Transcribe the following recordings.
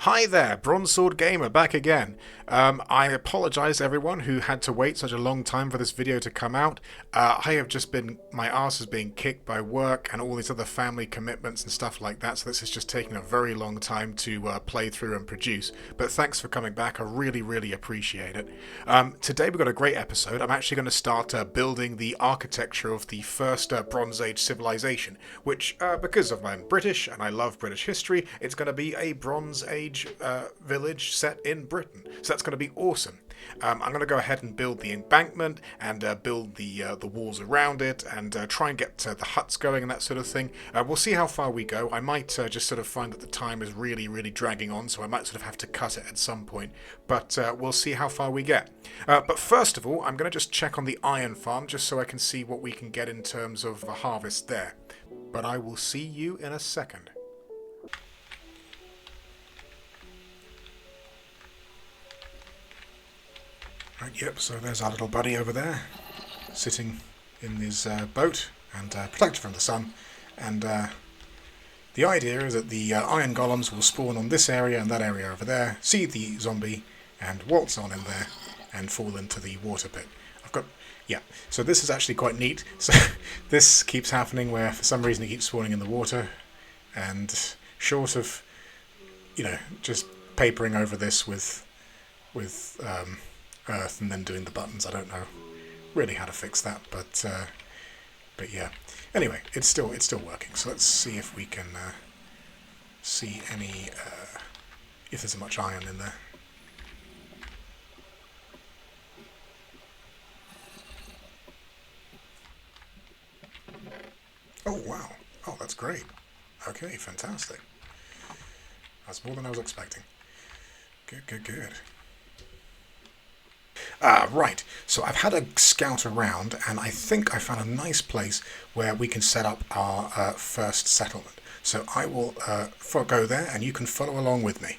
Hi there, Bronze Sword Gamer back again. I apologise to everyone who had to wait such a long time for this video to come out. I have just been, my arse is being kicked by work and all these other family commitments and stuff like that, so this is just taking a very long time to play through and produce. But thanks for coming back, I really appreciate it. Today we've got a great episode. I'm actually going to start building the architecture of the first Bronze Age civilization, which, because of I'm British and I love British history, it's going to be a Bronze Age village set in Britain. So that's going to be awesome. I'm going to go ahead and build the embankment and build the walls around it and try and get the huts going and that sort of thing. We'll see how far we go. I might just sort of find that the time is really dragging on, so I might sort of have to cut it at some point. But we'll see how far we get. But first of all, I'm going to just check on the iron farm just so I can see what we can get in terms of a harvest there. But I will see you in a second. Right, yep, so there's our little buddy over there, sitting in his boat and protected from the sun. And the idea is that the iron golems will spawn on this area and that area over there, see the zombie, and waltz on in there and fall into the water pit. Yeah, so this is actually quite neat. So this keeps happening where for some reason it keeps spawning in the water, and short of, just papering over this with earth and then doing the buttons. I don't know really how to fix that, but yeah. Anyway, it's still working. So let's see if we can see any if there's much iron in there. Oh wow! Oh, that's great. Okay, fantastic. That's more than I was expecting. Good. Right, so I've had a scout around and I think I found a nice place where we can set up our first settlement. So I will go there and you can follow along with me.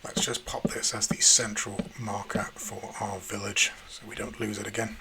Let's just pop this as the central marker for our village so we don't lose it again.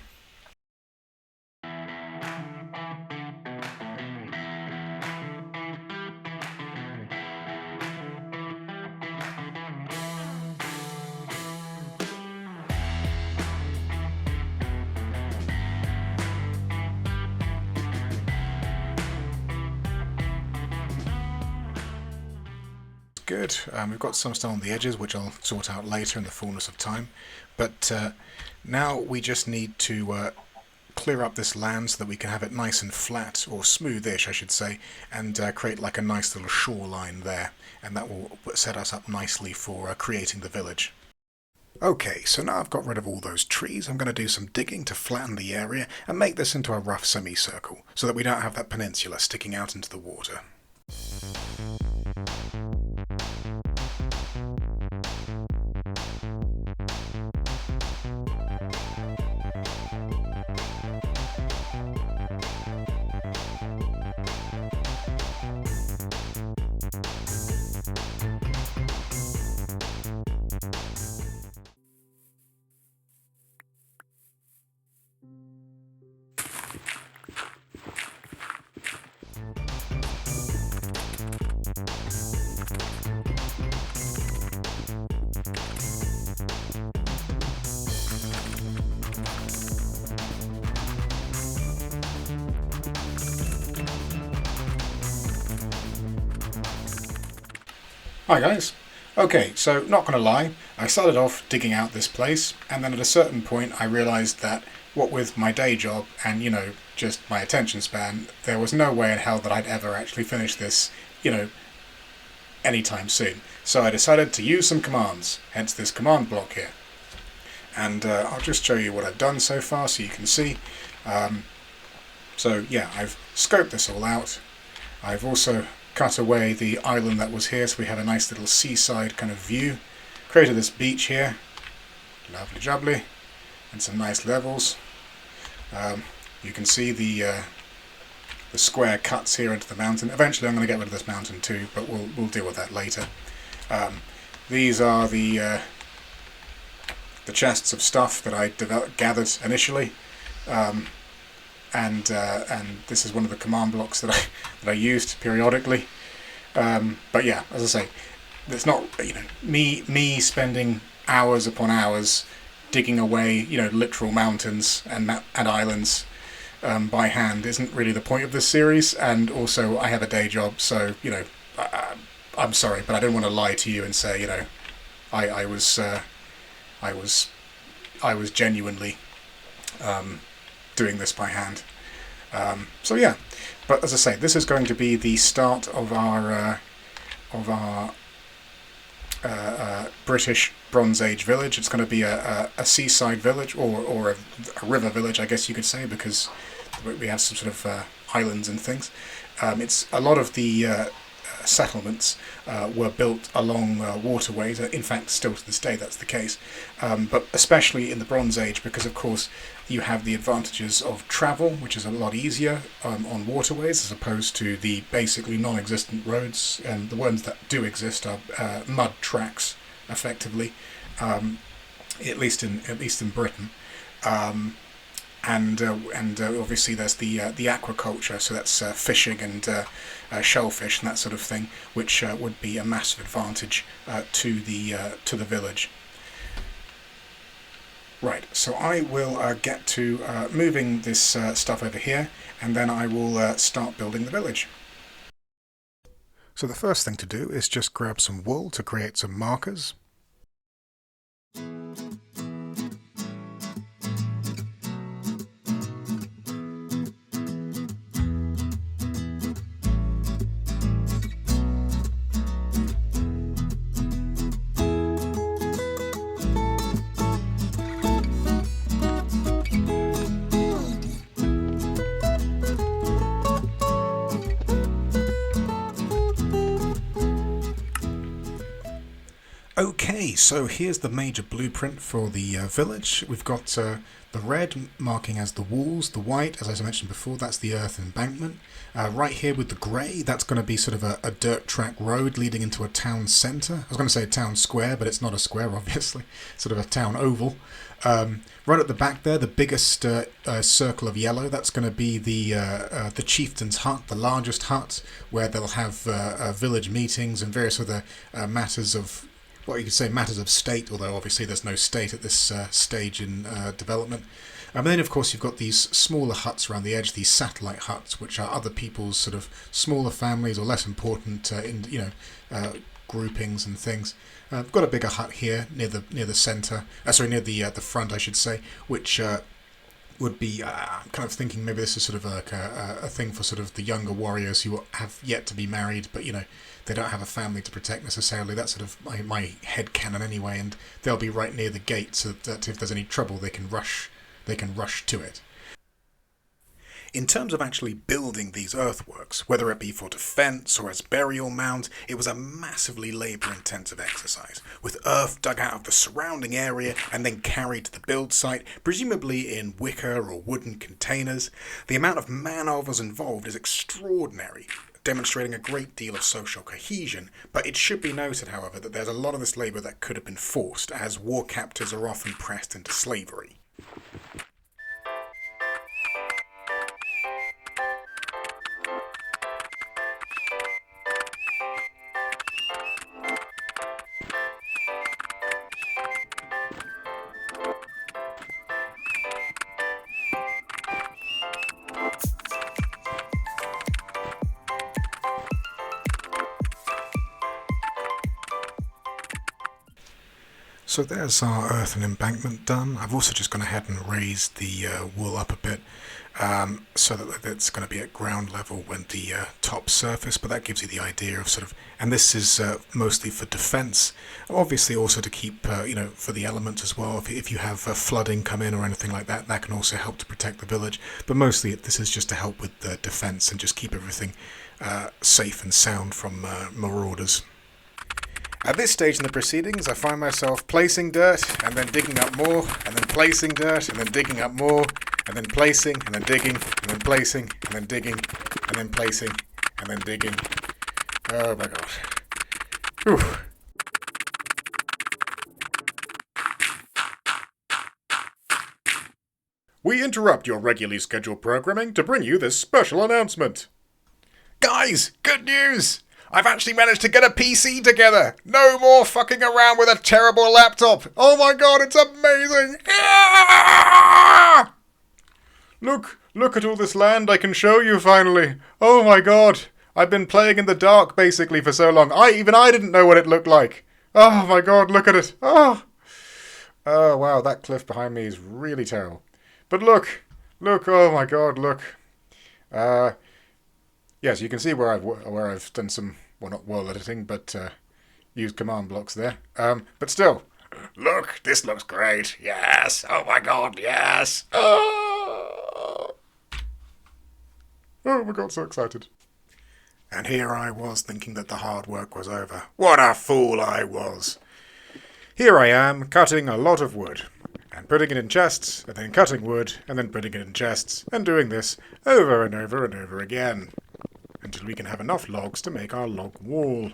Good. We've got some still on the edges, which I'll sort out later in the fullness of time. But now we just need to clear up this land so that we can have it nice and flat, or smoothish, I should say, and create like a nice little shoreline there. And that will set us up nicely for creating the village. Okay, so now I've got rid of all those trees, I'm going to do some digging to flatten the area and make this into a rough semicircle, so that we don't have that peninsula sticking out into the water. Hi guys. Okay, so not gonna lie, I started off digging out this place, and then at a certain point I realised that what with my day job and, just my attention span, there was no way in hell that I'd ever actually finish this, anytime soon. So I decided to use some commands, hence this command block here. And I'll just show you what I've done so far so you can see. So yeah, I've scoped this all out. I've also cut away the island that was here so we had a nice little seaside kind of view. Created this beach here, lovely jubbly, and some nice levels. You can see the square cuts here into the mountain. Eventually I'm going to get rid of this mountain too, but we'll deal with that later. These are the chests of stuff that I gathered initially, and this is one of the command blocks that I used periodically. But yeah, as I say, it's not, you know, me spending hours upon hours digging away, you know, literal mountains and islands by hand isn't really the point of this series. And also, I have a day job, so you know, I'm sorry, but I don't want to lie to you and say, you know, I was genuinely doing this by hand. So yeah, but as I say, this is going to be the start of our British Bronze Age village. It's going to be a seaside village, or a river village, I guess you could say, because we have some sort of islands and things. It's a lot of the settlements were built along waterways. In fact, still to this day that's the case, but especially in the Bronze Age, because of course you have the advantages of travel, which is a lot easier on waterways as opposed to the basically non-existent roads, and the ones that do exist are mud tracks, effectively, at least in Britain. And obviously there's the aquaculture, so that's fishing and shellfish and that sort of thing, which would be a massive advantage to the village. Right, so I will get to moving this stuff over here, and then I will start building the village. So the first thing to do is just grab some wool to create some markers. Okay, so here's the major blueprint for the village. We've got the red marking as the walls, the white, as I mentioned before, that's the earth embankment. Right here with the grey, that's going to be sort of a dirt track road leading into a town centre. I was going to say a town square, but it's not a square, obviously. Sort of a town oval. Right at the back there, the biggest circle of yellow, that's going to be the chieftain's hut, the largest hut, where they'll have village meetings and various other matters of, what you could say, matters of state, although obviously there's no state at this stage in development. And then, of course, you've got these smaller huts around the edge, these satellite huts, which are other people's sort of smaller families or less important, groupings and things. I've got a bigger hut here near the centre, near the front, I should say, which would be kind of thinking maybe this is sort of like a thing for sort of the younger warriors who have yet to be married, but you know, they don't have a family to protect necessarily. That's sort of my head canon anyway, and they'll be right near the gate so that if there's any trouble they can rush to it. In terms of actually building these earthworks, whether it be for defence or as burial mounds, it was a massively labour-intensive exercise, with earth dug out of the surrounding area and then carried to the build site, presumably in wicker or wooden containers. The amount of man-hours involved is extraordinary, demonstrating a great deal of social cohesion, but it should be noted, however, that there's a lot of this labour that could have been forced, as war captives are often pressed into slavery. So there's our earthen embankment done. I've also just gone ahead and raised the wool up a bit so that it's going to be at ground level when the top surface, but that gives you the idea of sort of, and this is mostly for defense, obviously also to keep, for the elements as well. If you have flooding come in or anything like that, that can also help to protect the village, but mostly this is just to help with the defense and just keep everything safe and sound from marauders. At this stage in the proceedings, I find myself placing dirt, and then digging up more, and then placing dirt, and then digging up more, and then placing, and then digging, and then placing, and then digging, and then placing, and then digging. Oh my god. Whew. We interrupt your regularly scheduled programming to bring you this special announcement. Guys, good news! I've actually managed to get a PC together! No more fucking around with a terrible laptop! Oh my god, it's amazing! Ah! Look at all this land I can show you finally! Oh my god! I've been playing in the dark basically for so long. I didn't know what it looked like. Oh my god, look at it! Oh wow, that cliff behind me is really terrible. But look, oh my god, look. Yes, you can see where I've done some, well, not world editing, but used command blocks there. But still, look, this looks great. Yes, oh my god, yes. Oh my god, so excited. And here I was thinking that the hard work was over. What a fool I was. Here I am, cutting a lot of wood, and putting it in chests, and then cutting wood, and then putting it in chests, and doing this over and over and over again, until we can have enough logs to make our log wall.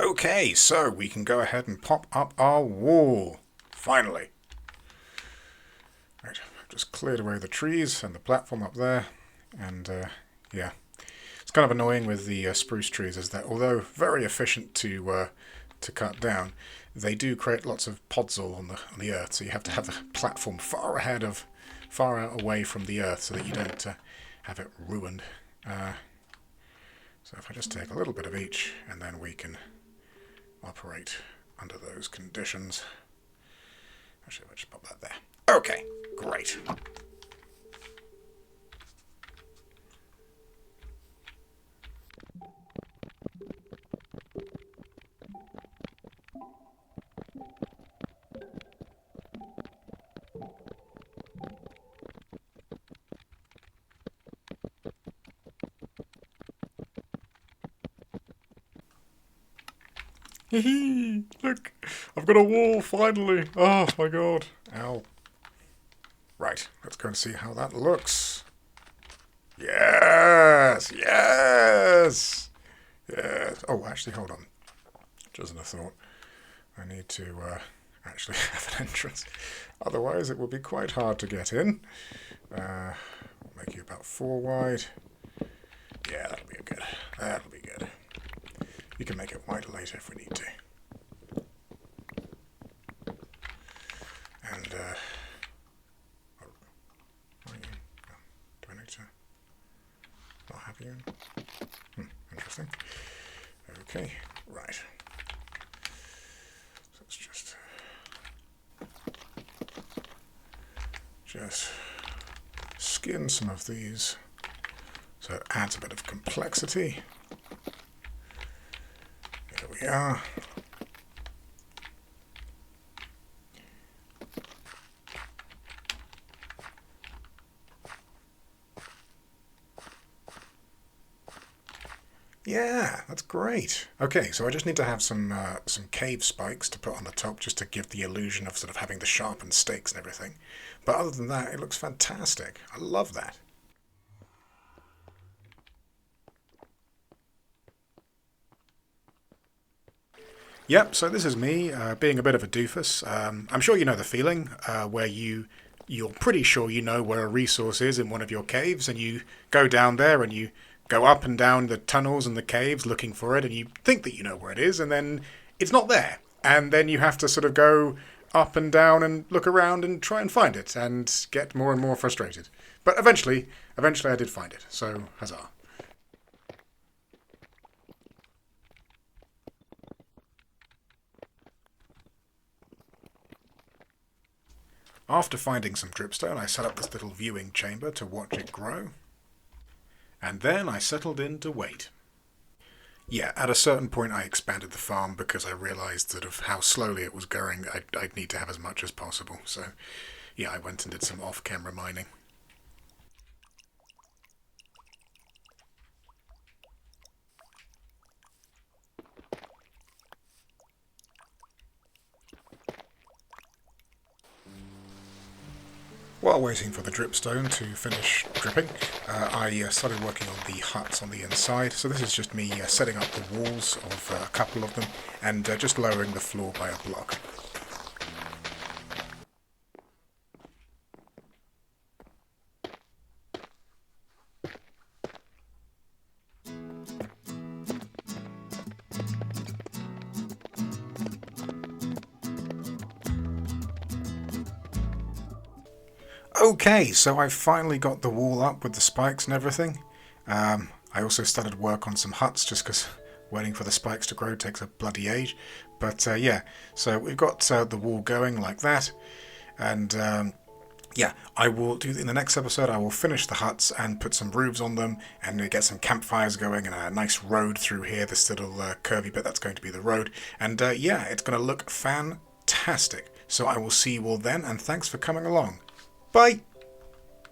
Okay, so we can go ahead and pop up our wall. Finally. Right, I've just cleared away the trees and the platform up there. And, yeah. It's kind of annoying with the spruce trees is that although very efficient to cut down, they do create lots of podzol on the earth. So you have to have the platform far out away from the earth so that you don't have it ruined. So if I just take a little bit of each, and then we can operate under those conditions. Actually, I'll just pop that there. Okay, great. Hee look, I've got a wall finally. Oh my god. Ow. Right, let's go and see how that looks. Yes, yes, yes. Oh, actually, hold on. Just a thought. I need to actually have an entrance. Otherwise, it will be quite hard to get in. We'll make you about 4 wide. Yeah, that'll be good. That'll be good. You can make it wider later if we need to. And, do I need to not have you in? Interesting. Okay, right. So let's just skin some of these so it adds a bit of complexity. There we are. Yeah, that's great. Okay, so I just need to have some cave spikes to put on the top just to give the illusion of sort of having the sharpened stakes and everything. But other than that, it looks fantastic. I love that. Yep, so this is me being a bit of a doofus. I'm sure you know the feeling where you're pretty sure you know where a resource is in one of your caves, and you go down there and you go up and down the tunnels and the caves looking for it, and you think that you know where it is, and then it's not there. And then you have to sort of go up and down and look around and try and find it, and get more and more frustrated. But eventually I did find it, so huzzah. After finding some dripstone, I set up this little viewing chamber to watch it grow. And then I settled in to wait. Yeah, at a certain point I expanded the farm because I realised that of how slowly it was going, I'd need to have as much as possible. So, yeah, I went and did some off-camera mining. while waiting for the dripstone to finish dripping, I started working on the huts on the inside. So this is just me setting up the walls of a couple of them and just lowering the floor by a block. Okay, so I've finally got the wall up with the spikes and everything. I also started work on some huts just because waiting for the spikes to grow takes a bloody age. But yeah, so we've got the wall going like that. And yeah, I will do in the next episode. I will finish the huts and put some roofs on them, and get some campfires going, and a nice road through here. This little curvy bit that's going to be the road, and yeah, it's going to look fantastic. So I will see you all then, and thanks for coming along. Bye.